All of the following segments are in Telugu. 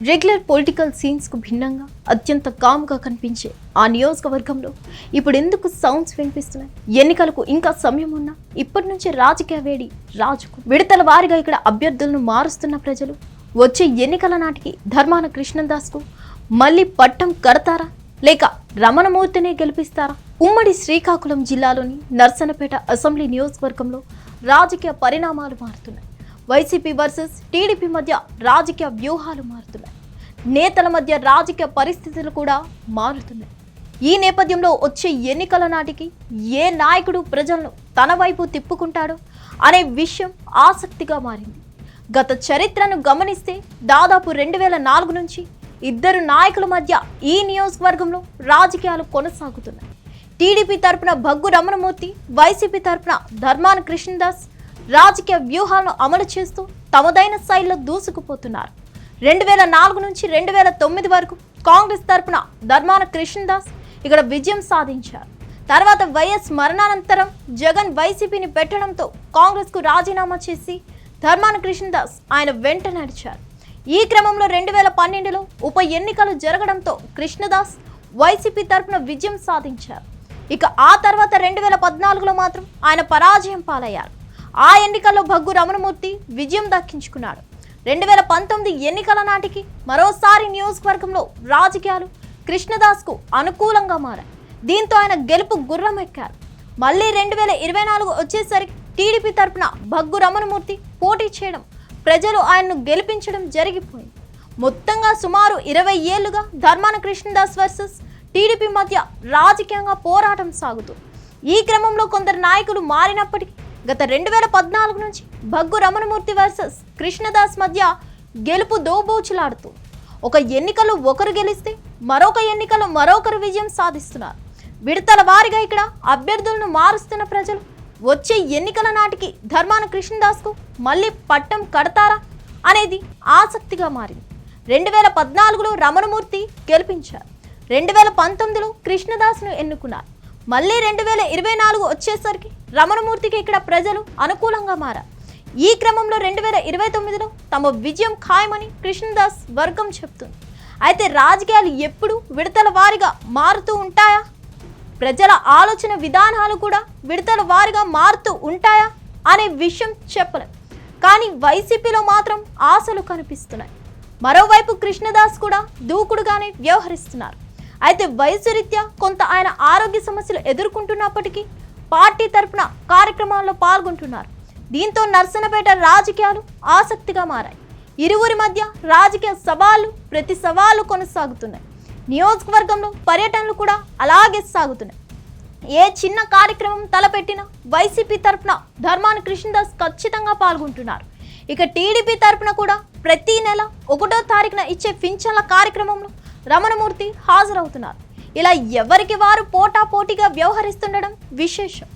రెగ్యులర్ పొలిటికల్ సీన్స్ కు భిన్నంగా అత్యంత కామ్ గా కనిపించే ఆ నియోజకవర్గంలో ఇప్పుడు ఎందుకు సౌండ్స్ వినిపిస్తున్నాయి? ఎన్నికలకు ఇంకా సమయం ఉన్నా ఇప్పటి నుంచి రాజకీయ వేడి రాజుకు విడతల వారిగా ఇక్కడ అభ్యర్థులను మారుస్తున్న ప్రజలు వచ్చే ఎన్నికల నాటికి ధర్మాన కృష్ణదాస్ కు మళ్ళీ పట్టం కడతారా లేక రమణమూర్తినే గెలిపిస్తారా? ఉమ్మడి శ్రీకాకుళం జిల్లాలోని నర్సన్నపేట అసెంబ్లీ నియోజకవర్గంలో రాజకీయ పరిణామాలు మారుతున్నాయి. వైసీపీ వర్సెస్ టీడీపీ మధ్య రాజకీయ వ్యూహాలు మారుతున్నాయి. నేతల మధ్య రాజకీయ పరిస్థితులు కూడా మారుతున్నాయి. ఈ నేపథ్యంలో వచ్చే ఎన్నికల నాటికి ఏ నాయకుడు ప్రజలను తన వైపు తిప్పుకుంటాడో అనే విషయం ఆసక్తిగా మారింది. గత చరిత్రను గమనిస్తే దాదాపు 2004 నుంచి ఇద్దరు నాయకుల మధ్య ఈ నియోజకవర్గంలో రాజకీయాలు కొనసాగుతున్నాయి. టీడీపీ తరపున భగ్గు రమణమూర్తి, వైసీపీ తరపున ధర్మాన కృష్ణదాస్ రాజకీయ వ్యూహాలను అమలు చేస్తూ తమదైన శైలిలో దూసుకుపోతున్నారు. 2004 నుంచి 2009 వరకు కాంగ్రెస్ తరపున ధర్మాన కృష్ణదాస్ ఇక్కడ విజయం సాధించారు. తర్వాత వైఎస్ మరణానంతరం జగన్ వైసీపీని పెట్టడంతో కాంగ్రెస్ కు రాజీనామా చేసి ధర్మాన కృష్ణదాస్ ఆయన వెంట నడిచారు. ఈ క్రమంలో 2012లో ఉప ఎన్నికలు జరగడంతో కృష్ణదాస్ వైసీపీ తరపున విజయం సాధించారు. ఇక ఆ తర్వాత 2014లో మాత్రం ఆయన పరాజయం పాలయ్యారు. ఆ ఎన్నికల్లో భగ్గు రమణమూర్తి విజయం దక్కించుకున్నాడు. 2019 ఎన్నికల నాటికి మరోసారి నియోజకవర్గంలో రాజకీయాలు కృష్ణదాస్ కు అనుకూలంగా మారాయి. దీంతో ఆయన గెలుపు గుర్రం ఎక్కారు. మళ్ళీ 2024 వచ్చేసరికి టీడీపీ తరపున భగ్గు రమణమూర్తి పోటీ చేయడం, ప్రజలు ఆయన్ను గెలిపించడం జరిగిపోయింది. మొత్తంగా సుమారు 20 ఏళ్లుగా ధర్మాన కృష్ణదాస్ వర్సెస్ టీడీపీ మధ్య రాజకీయంగా పోరాటం సాగుతుంది. ఈ క్రమంలో కొందరు నాయకులు మారినప్పటికీ గత 2014 నుంచి భగ్గు రమణమూర్తి వర్సెస్ కృష్ణదాస్ మధ్య గెలుపు దోబూచులాడుతుంది. ఒక ఎన్నికలో ఒకరు గెలిస్తే మరొక ఎన్నికలో మరొకరు విజయం సాధిస్తున్నారు. విడతల వారిగా ఇక్కడ అభ్యర్థులను మారుస్తున్న ప్రజలు వచ్చే ఎన్నికల నాటికి ధర్మాన కృష్ణదాస్ కు మళ్ళీ పట్టం కడతారా అనేది ఆసక్తిగా మారింది. 2014లో రమణమూర్తి గెలిపించారు. 2019లో కృష్ణదాస్ను ఎన్నుకున్నారు. మళ్ళీ 2024 వచ్చేసరికి రమణమూర్తికి ఇక్కడ ప్రజలు అనుకూలంగా మారారు. ఈ క్రమంలో 2029లో తమ విజయం ఖాయమని కృష్ణదాస్ వర్గం చెప్తుంది. అయితే రాజకీయాలు ఎప్పుడు విడతల వారిగా మారుతూ ఉంటాయా? ప్రజల ఆలోచన విధానాలు కూడా విడతల వారిగా మారుతూ ఉంటాయా అనే విషయం చెప్పలేం. కానీ వైసీపీలో మాత్రం ఆశలు కనిపిస్తున్నాయి. మరోవైపు కృష్ణదాస్ కూడా దూకుడుగానే వ్యవహరిస్తున్నారు. అయితే వయసు రీత్యా కొంత ఆయన ఆరోగ్య సమస్యలు ఎదుర్కొంటున్నప్పటికీ పార్టీ తరపున కార్యక్రమాల్లో పాల్గొంటున్నారు. దీంతో నర్సన్నపేట రాజకీయాలు ఆసక్తిగా మారాయి. ఇరువురి మధ్య రాజకీయ సవాళ్లు ప్రతి సవాళ్లు కొనసాగుతున్నాయి. నియోజకవర్గంలో పర్యటనలు కూడా అలాగే సాగుతున్నాయి. ఏ చిన్న కార్యక్రమం తలపెట్టినా వైసీపీ తరపున ధర్మాన కృష్ణదాస్ ఖచ్చితంగా పాల్గొంటున్నారు. ఇక టీడీపీ తరపున కూడా ప్రతి నెల 1వ తారీఖున ఇచ్చే పింఛన్ల కార్యక్రమంలో రమణమూర్తి హాజరవుతున్నారు. ఇలా ఎవరికి వారు పోటాపోటీగా వ్యవహరిస్తుండడం విశేషం.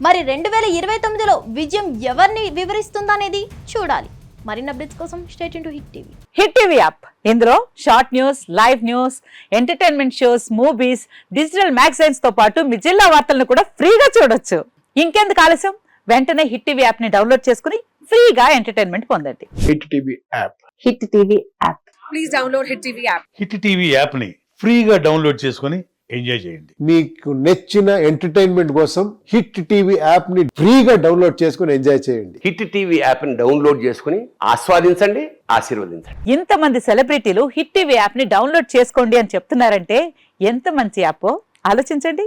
మరి 2029లో విజయం ఎవరిని వివరిస్తుందనేది చూడాలి. మరిన్ని అప్డేట్స్ కోసం stay tune to hit TV. Hit TV app ఇందులో short news, live news, entertainment shows, movies, digital magazines తో పాటు మీ జిల్లా వార్తలను కూడా ఫ్రీగా చూడొచ్చు. ఇంకెందుకు ఆలస్యం, వెంటనే హిట్ టీవీ యాప్ ని డౌన్లోడ్ చేసుకుని ఫ్రీగా ఎంటర్టైన్మెంట్ పొందండి. Hit TV app. Hit TV app. Please download hit TV app. Hit TV app ని ఫ్రీగా డౌన్లోడ్ చేసుకొని ఎంజాయ్ చేయండి. మీకు నచ్చిన ఎంటర్టైన్మెంట్ కోసం హిట్ టీవీ యాప్ ని ఫ్రీగా డౌన్లోడ్ చేసుకొని ఎంజాయ్ చేయండి. హిట్ టీవీ యాప్ ని డౌన్లోడ్ చేసుకుని ఆస్వాదించండి, ఆశీర్వదించండి. ఇంతమంది సెలబ్రిటీలు హిట్ టీవీ యాప్ ని డౌన్లోడ్ చేసుకోండి అని చెప్తున్నారంటే ఎంత మంచి యాప్ ఆలోచించండి.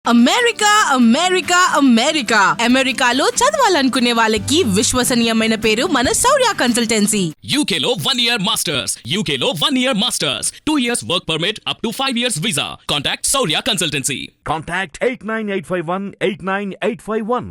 అమెరికా అమెరికా అమెరికా అమెరికాలో చదవాలనుకునే వాళ్ళకి విశ్వసనీయమైన పేరు మన శౌర్య కన్సల్టెన్సీ. UK లో 1 year masters. UK లో 1 year masters. 2 years work permit up to 5 years visa. Contact Saurya Consultancy. Contact 89851 89851.